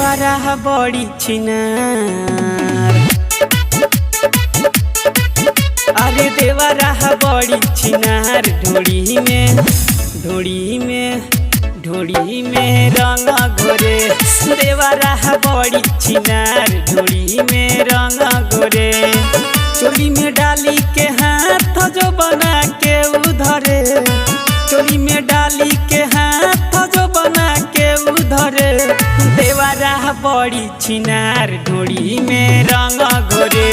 देवरा बड़ी छिनार। अरे देवरा बड़ी छिनार ढोड़ी में रंग घोरे। देवरा बड़ी छिनार ढोड़ी में रंग घोरे। चोली में डाली के हाथ जो बना के उधरे। चोली में डाली के हाथ जो बना के उधरे। देवरा बड़ी छिनार ढोड़ी में रंग घोरे।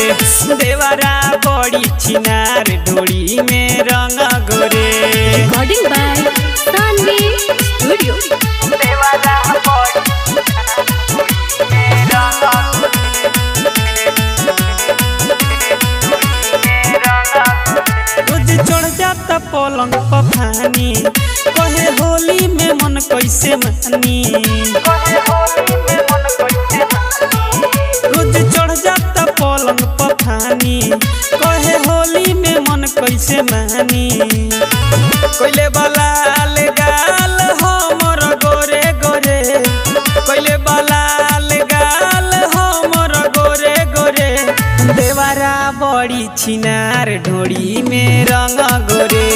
देवरा बड़ी छिनार ढोड़ी में रंग घोरे। Recording by Sanvi studio. देवरा बड़ी रोज चढ़ जाता पलंग पफानी। कहे होली में मन कैसे मानी। रोज चढ़ जाता पलंग पफानी। कहे होली में मन कैसे मानी। कोइले बलाल गाल हमर गोरे गोरे। कोइले बलाल गाल हमर गोरे गोरे। देवरा बड़ी छिनार ढोड़ी में रंग गोरे।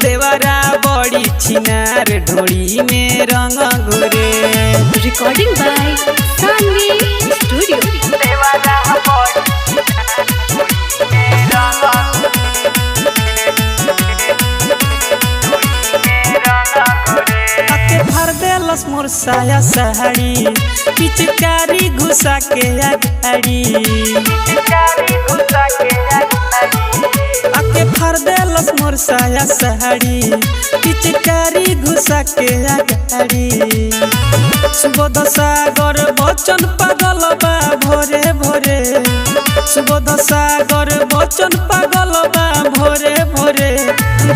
देवरा बड़ी छिनार ढोड़ी में रंग गोरे। Recording by Sanvi studio. देवरा बड़ी आके भर देलस मोर साया साड़ी। पिचकारी घुसा के अगाड़ी। आके भर देलस मोर साया साड़ी। पिचकारी घुसा के अगाड़ी। सुबोध सागर बचन पागल बा भोरे भोरे। सुबोध सागर बचन पागल बा भोरे भोरे।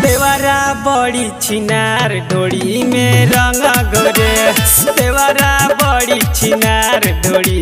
देवरा बड़ी छिनार ढोड़ी में रंग गोरे। देवरा बड़ी छिनार ढोड़ी